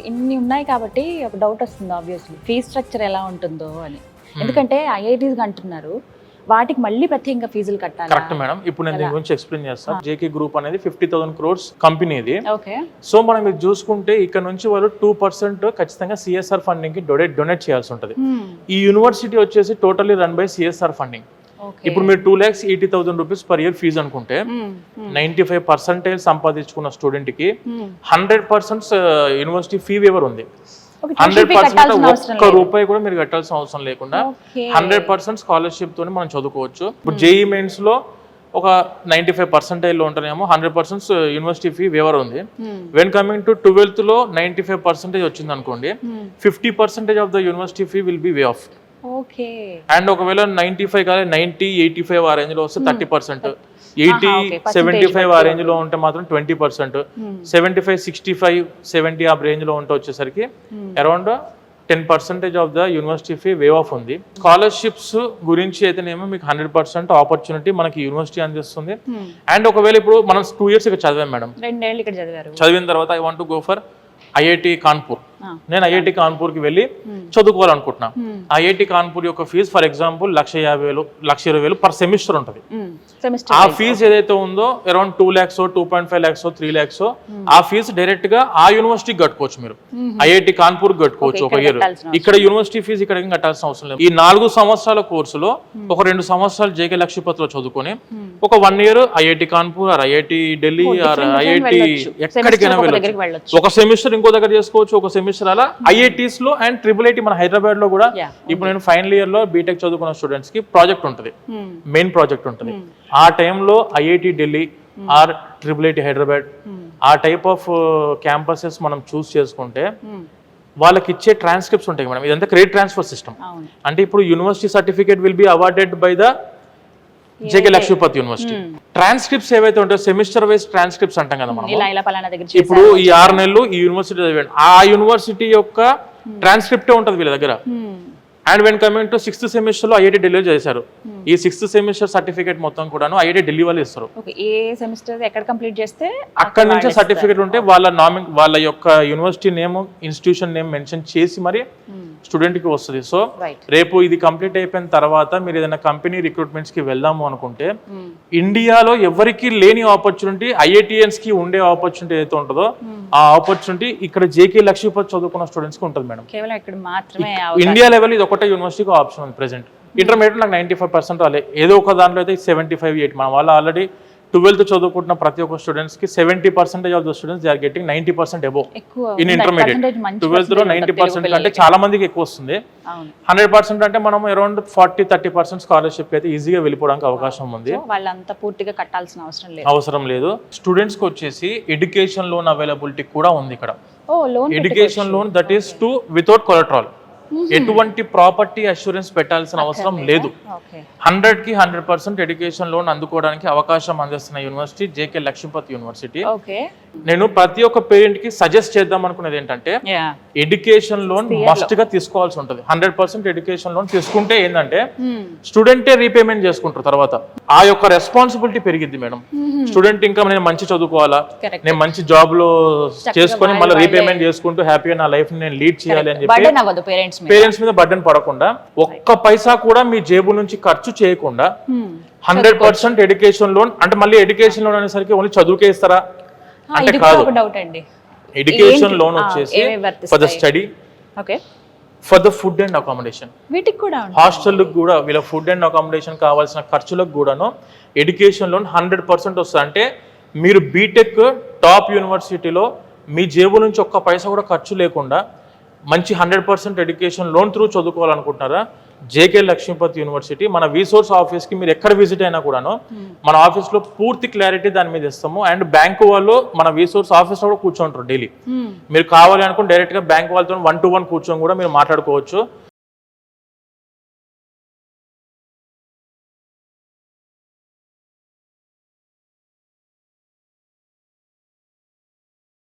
ఇన్ని ఉన్నాయి కాబట్టి ఒక డౌట్ వస్తుంది ఆబ్వియస్లీ ఫీజ్ స్ట్రక్చర్ ఎలా ఉంటుందో అని. ఎందుకంటే ఐఐటీస్ అంటున్నారు వాటికి మళ్ళీ ప్రత్యేకంగా ఫీజులు కట్టాలి. Correct madam. ఇప్పుడు నేను దీని గురించి ఎక్స్ప్లెయిన్ చేస్తాను. జేకే గ్రూప్ అనేది 50,000 crores కంపెనీ ఇది. ఓకే. సో మనం ఇది చూసుకుంటే ఇక్కడ నుంచి వాళ్ళు 2% ఖచ్చితంగా సిఎస్ఆర్ ఫండింగ్ కి డొనేట్ చేయాల్సి ఉంటుంది. ఈ యూనివర్సిటీ వచ్చేసి totally run by CSR funding. ఇప్పుడు మీరు 2,80,000 rupees per year ఫీజు అనుకుంటే 95% సంపాదించుకున్న స్టూడెంట్ కి 100% యూనివర్సిటీ ఫీ వేవర్ ఉంది. 100% ఒక్క రూపాయి కూడా మీరు కట్టాల్సిన అవసరం లేకుండా 100% స్కాలర్షిప్ తోని మనం చదువుకోవచ్చు. ఇప్పుడు జేఈ మెయిన్స్ లో ఒక 95% లో ఉంటేనేమో 100% యూనివర్సిటీ ఫీ వేవర్ ఉంది. వెన్ కమింగ్ టు 12th లో 95% వచ్చింది అనుకోండి, 50% of the university fee will be way of. Okay. And ఒకవేళ 95 కాదు 90, 85 ఆ రేంజ్ లో వస్తే 30%, 80, 75 ఆ రేంజ్ లో ఉంటే మాత్రం 20%, 75, 65, 70 ఆ రేంజ్ లో ఉంటే వచ్చేసరికి around 10% of the university fee wave of ఉంది. స్కాలర్షిప్స్ గురించి అయితేనేమో మీకు 100% ఆపర్చునిటీ మనకి యూనివర్సిటీ అందిస్తుంది. అండ్ ఒకవేళ ఇప్పుడు మనం 2 years ఇక్కడ చదివాం మేడం, 2 ఏళ్ళు ఇక్కడ చదివారు, చదివిన తర్వాత I want to go for IIT Kanpur. నేను ఐఐటి కాన్పూర్ కి వెళ్ళి చదువుకోవాలనుకుంటున్నా. ఐఐటి కాన్పూర్ యొక్క fee for example 1,50,000, 1,20,000 per semester ఉంటుంది. ఆ ఫీజు ఏదైతే ఉందో అరౌండ్ 2 lakhs, 2.5 lakhs, 3 lakhs ఆ ఫీజు డైరెక్ట్ గా ఆ యూనివర్సిటీకి కట్టుకోవచ్చు. మీరు ఐఐటి కాన్పూర్ కట్టుకోవచ్చు ఒక ఇయర్. ఇక్కడ యూనివర్సిటీ ఫీజు ఇక్కడ కట్టాల్సిన అవసరం లేదు. ఈ 4 సంవత్సరాల కోర్సులో ఒక 2 సంవత్సరాలు జేకే లక్ష్మీపతిలో చదువుకొని ఒక 1 year IIT Kanpur or IIT Delhi or IIT ఎక్కడికైనా వెళ్ళొచ్చు. ఒక సెమిస్టర్ ఇంకో దగ్గర చేసుకోవచ్చు, ఒక సెమిస్టర్ అలా ఐఐటీస్ లో. అండ్ IIIT మన హైదరాబాద్ లో కూడా ఇప్పుడు నేను ఫైనల్ ఇయర్ లో బీటెక్ చదువుకున్న స్టూడెంట్స్ కి ప్రాజెక్ట్ ఉంటుంది, మెయిన్ ప్రాజెక్ట్ ఉంటుంది. ఆ టైంలో IIT Delhi or IIIT Hyderabad ఆ టైప్ ఆఫ్ క్యాంపసెస్ మనం చూస్ చేసుకుంటే వాళ్ళకి ఇచ్చే ట్రాన్స్క్రిప్ట్స్ ఉంటాయి మేడం. ఇదంతా క్రెడిట్ ట్రాన్స్ఫర్ సిస్టమ్. అంటే ఇప్పుడు university certificate will be awarded by the JK Lakshmipati university. Transcripts ఏవైతే ఉంటాయో సెమిస్టర్ వైజ్ ట్రాన్స్క్రిప్ట్స్ అంటాం కదా మనం. ఇప్పుడు ఈ 6 నెలలు ఈ యూనివర్సిటీ చదివాడు, ఆ యూనివర్సిటీ యొక్క ట్రాన్స్క్రిప్టే ఉంటుంది వీళ్ళ దగ్గర. And when coming to 6th semester లో ఐఐటి ఢిల్లీ చేశారు. ఈ 6th semester సర్టిఫికేట్ మొత్తం కూడా ఐఐటి ఢిల్లీ వాళ్ళు ఇస్తారు. ఏ సెమిస్టర్ ఎక్కడ కంప్లీట్ చేస్తే అక్కడ నుంచి సర్టిఫికేట్ ఉంటే వాళ్ళ యొక్క university name, institution name mention చేసి మరి స్టూడెంట్ కి వస్తుంది. సో రేపు ఇది కంప్లీట్ అయిపోయిన తర్వాత మీరు ఏదైనా కంపెనీ రిక్రూట్మెంట్స్ కి వెళ్దాము అనుకుంటే ఇండియాలో ఎవరికి లేని ఆపర్చునిటీ ఐఐటియన్స్ కి ఉండే ఆపర్చునిటీ ఏదైతే ఉంటుందో ఆ ఆపర్చునిటీ ఇక్కడ జేకే లక్ష్మీపతి చదువుకున్న స్టూడెంట్స్ కి ఉంటుంది మేడం. కేవలం ఇక్కడ మాత్రమే ఇండియా లెవెల్ ఇది ఒకటే యూనివర్సిటీకి ఆప్షన్ ఉంది ప్రెసెంట్. ఇంటర్మీడియట్ నాకు 95% రాలే, ఏదో ఒక దాంట్లో అయితే 75, 80. మన వాళ్ళు ఆల్రెడీ 12th చదువుకుంటున్న ప్రతి ఒక్క స్టూడెంట్స్ కి 70% of the students they are getting 90% above in intermediate. 12th లో 90% కంటే చాలా మందికి ఎక్కువ వస్తుంది. 100% అంటే మనం అరౌండ్ 40-30% స్కాలర్షిప్ అయితే ఈజీగా వెళ్ళిపోవడానికి అవకాశం ఉంది. వాళ్ళంతా పూర్తిగా కట్టాల్సిన అవసరం లేదు. స్టూడెంట్స్ కి వచ్చేసి ఎడ్యుకేషన్ లోన్ అవైలబిలిటీ కూడా ఉంది ఇక్కడ. Education loan that is to without collateral. ఎటువంటి ప్రాపర్టీ అష్యూరెన్స్ పెట్టాల్సిన అవసరం లేదు. 100కి 100% ఎడ్యుకేషన్ లోన్ అందుకోవడానికి అవకాశం అందిస్తున్న యూనివర్సిటీ జేకే లక్ష్మీపతి యూనివర్సిటీ. నేను ప్రతి ఒక్క పేరెంట్ కి సజెస్ట్ చేద్దాం అనుకునేది ఏంటంటే ఎడ్యుకేషన్ లోన్ మస్ట్ గా తీసుకోవాల్సి ఉంటుంది. 100% ఎడ్యుకేషన్ లోన్ తీసుకుంటే ఏంటంటే స్టూడెంటే రీపేమెంట్ చేసుకుంటారు. తర్వాత ఆ యొక్క రెస్పాన్సిబిలిటీ పెరిగిద్ది మేడం. స్టూడెంట్ ఇంకా నేను మంచి చదువుకోవాలా, నేను మంచి జాబ్ లో చేసుకొని మళ్ళీ రీపేమెంట్ చేసుకుంటూ హ్యాపీగా నా లైఫ్ నేను లీడ్ చేయాలి అని చెప్పి పేరెంట్స్ మీద బర్డెన్ పడకుండా, ఒక్క పైసా కూడా మీ జేబు నుంచి ఖర్చు చేయకుండా 100% ఎడ్యుకేషన్ లోన్. అంటే మళ్ళీ ఎడ్యుకేషన్ లోన్ అనేసరికి ఓన్లీ చదువుకే ఇస్తారా అంటే కాదు. ఎడ్యుకేషన్ లోన్ వచ్చేసి for the study, for the food and accommodation, hostel కూడా వీళ్ళ ఫుడ్ అండ్ అకామిడేషన్ కావాల్సిన ఖర్చులకు కూడాను ఎడ్యుకేషన్ లోన్ 100% వస్తుంది. అంటే మీరు బీటెక్ టాప్ యూనివర్సిటీలో మీ జేబు నుంచి ఒక్క పైసా కూడా ఖర్చు లేకుండా మంచి 100% ఎడ్యుకేషన్ లోన్ త్రూ చదువుకోవాలనుకుంటున్నారా, జేకే లక్ష్మీపతి యూనివర్సిటీ మన విసోర్స్ ఆఫీస్ కి మీరు ఎక్కడ విజిట్ అయినా కూడాను మన ఆఫీస్ లో పూర్తి క్లారిటీ దాని మీద ఇస్తాము. అండ్ బ్యాంకు వాళ్ళు మన విసోర్స్ ఆఫీస్ లో కూడా కూర్చోంటారు డైలీ. మీరు కావాలి అనుకుని డైరెక్ట్ గా బ్యాంక్ వాళ్ళతో 1-to-1 కూర్చొని కూడా మీరు మాట్లాడుకోవచ్చు.